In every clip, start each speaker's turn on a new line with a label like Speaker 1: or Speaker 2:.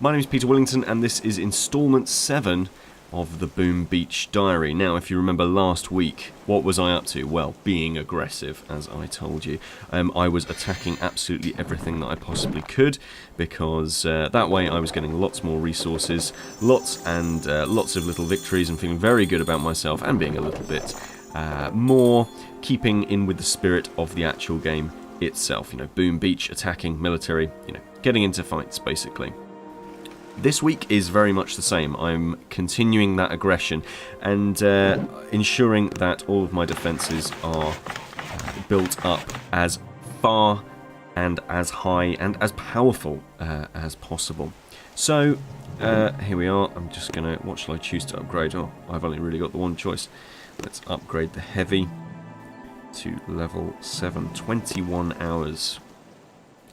Speaker 1: My name is Peter Willington, and this is installment 7 of the Boom Beach Diary. Now, if you remember last week, what was I up to? Well, being aggressive, as I told you. I was attacking absolutely everything that I possibly could, because that way I was getting lots more resources, lots of little victories, and feeling very good about myself, and being a little bit more keeping in with the spirit of the actual game itself. You know, Boom Beach, attacking, military, you know, getting into fights, basically. This week is very much the same. I'm continuing that aggression and ensuring that all of my defences are built up as far and as high and as powerful as possible. So, here we are. I'm just going to... What shall I choose to upgrade? Oh, I've only really got the one choice. Let's upgrade the heavy to level 7. 21 hours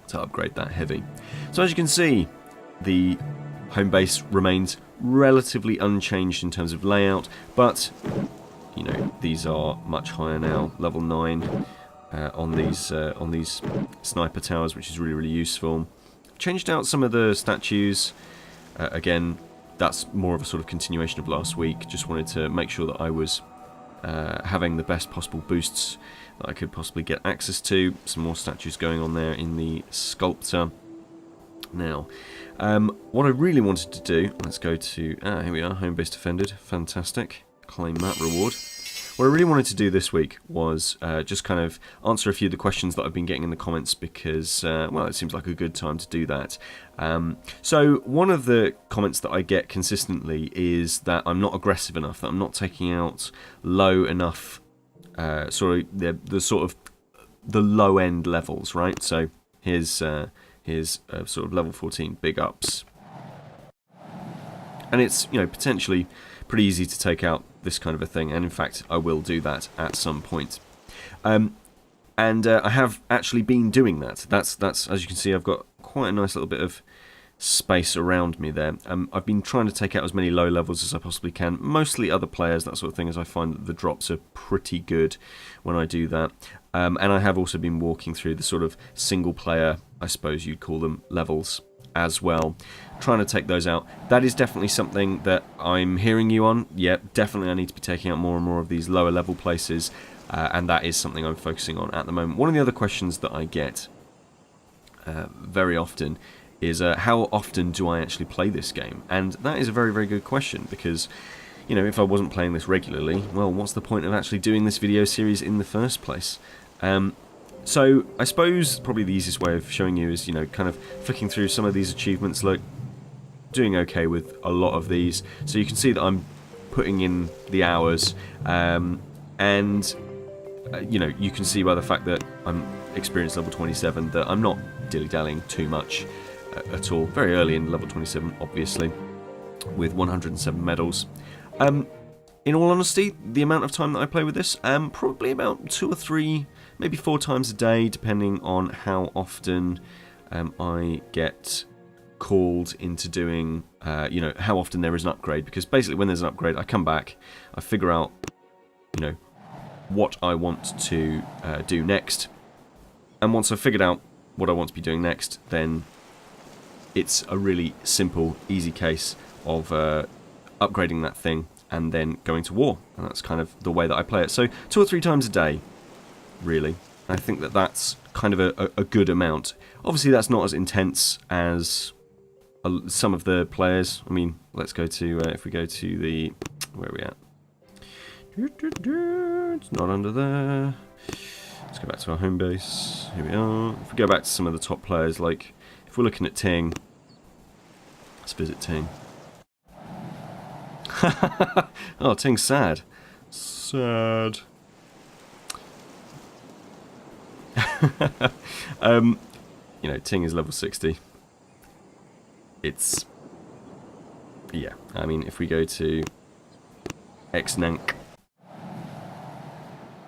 Speaker 1: to upgrade that heavy. So as you can see, the home base remains relatively unchanged in terms of layout, but you know, these are much higher now, level 9 on these sniper towers, which is really useful. Changed out some of the statues. Again, that's more of a sort of continuation of last week. Just wanted to make sure that I was having the best possible boosts that I could possibly get access to. Some more statues going on there in the sculptor. Now, what I really wanted to do, let's go to, here we are, home base defended, fantastic, claim that reward. What I really wanted to do this week was just kind of answer a few of the questions that I've been getting in the comments, because, well, it seems like a good time to do that. So one of the comments that I get consistently is that I'm not aggressive enough, that I'm not taking out low enough, the sort of the low end levels, right? So here's sort of level 14 big ups, and it's, you know, potentially pretty easy to take out this kind of a thing, and in fact I will do that at some point. I have actually been doing that. That's as you can see, I've got quite a nice little bit of space around me there. I've been trying to take out as many low levels as I possibly can, mostly other players, that sort of thing, as I find that the drops are pretty good when I do that. And I have also been walking through the sort of single player, I suppose you'd call them, levels as well, trying to take those out. That is definitely something that I'm hearing you on. Yeah, definitely I need to be taking out more and more of these lower level places, and that is something I'm focusing on at the moment. One of the other questions that I get very often is how often do I actually play this game? And that is a very good question, because, you know, if I wasn't playing this regularly, well, what's the point of actually doing this video series in the first place? So I suppose probably the easiest way of showing you is, you know, kind of flicking through some of these achievements. Look, doing okay with a lot of these, so you can see that I'm putting in the hours, and you know, you can see by the fact that I'm experienced level 27 that I'm not dilly-dallying too much at all. Very early in level 27, obviously, with 107 medals. In all honesty, the amount of time that I play with this, probably about 2 or 3, maybe 4 times a day, depending on how often I get called into doing, you know, how often there is an upgrade. Because basically when there's an upgrade, I come back, I figure out, you know, what I want to do next. And once I've figured out what I want to be doing next, then it's a really simple, easy case of upgrading that thing and then going to war. And that's kind of the way that I play it. So 2 or 3 times a day, really. I think that that's kind of a good amount. Obviously that's not as intense as some of the players. I mean, let's go to, if we go to the, where are we at? It's not under there. Let's go back to our home base. Here we are. If we go back to some of the top players, like if we're looking at Ting, let's visit Ting. Oh, Ting's sad. Sad. You know, Ting is level 60. It's, yeah, I mean, if we go to Xnank,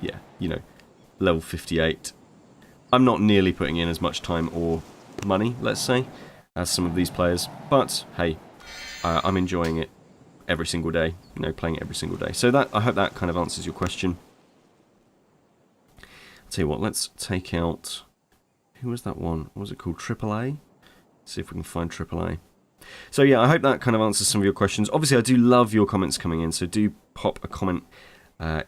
Speaker 1: yeah, you know, level 58. I'm not nearly putting in as much time or money, let's say, as some of these players, but hey, I'm enjoying it every single day, you know, playing it every single day. So that, I hope that kind of answers your question. I'll tell you what, let's take out, who was that one? What was it called? AAA? See if we can find AAA. So yeah, I hope that kind of answers some of your questions. Obviously, I do love your comments coming in, so do pop a comment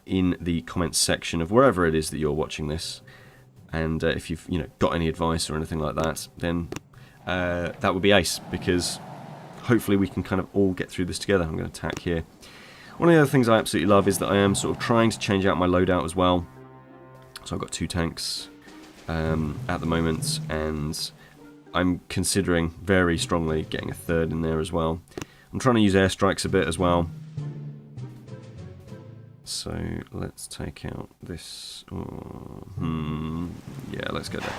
Speaker 1: in the comments section of wherever it is that you're watching this. And if you've got any advice or anything like that, then that would be ace, because hopefully we can kind of all get through this together. I'm going to attack here. One of the other things I absolutely love is that I am sort of trying to change out my loadout as well. So I've got 2 tanks at the moment, and I'm considering very strongly getting a 3rd in there as well. I'm trying to use airstrikes a bit as well. So let's take out this. Yeah, let's go there.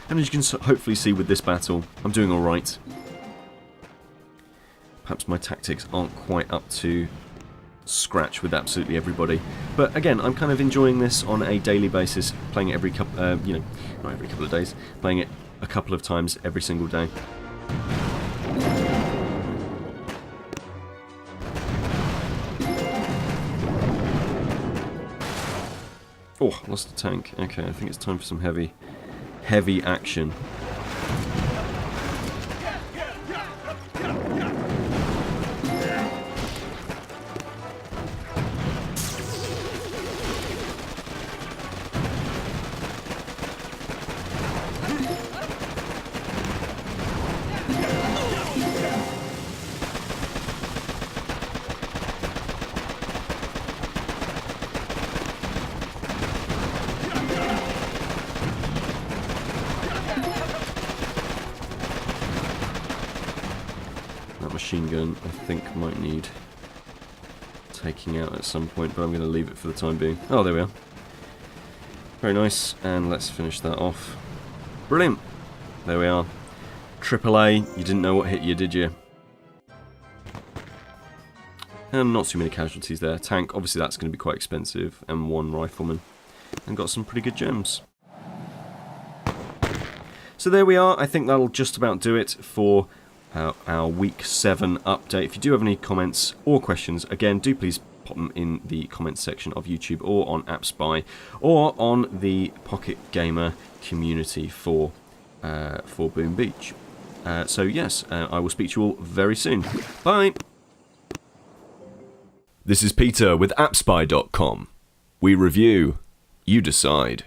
Speaker 1: And as you can hopefully see with this battle, I'm doing alright. Perhaps my tactics aren't quite up to scratch with absolutely everybody. But again, I'm kind of enjoying this on a daily basis, playing it every couple, not every couple of days, playing it a couple of times every single day. Oh, lost a tank. Okay, I think it's time for some heavy action. Machine gun, I think, might need taking out at some point, but I'm going to leave it for the time being. Oh, there we are. Very nice, and let's finish that off. Brilliant! There we are. AAA, you didn't know what hit you, did you? And not too many casualties there. Tank, obviously that's going to be quite expensive, and 1 rifleman. And got some pretty good gems. So there we are. I think that'll just about do it for our Week 7 update. If you do have any comments or questions, again, do please pop them in the comments section of YouTube or on AppSpy or on the Pocket Gamer community for Boom Beach. So yes, I will speak to you all very soon. Bye!
Speaker 2: This is Peter with AppSpy.com. We review, you decide.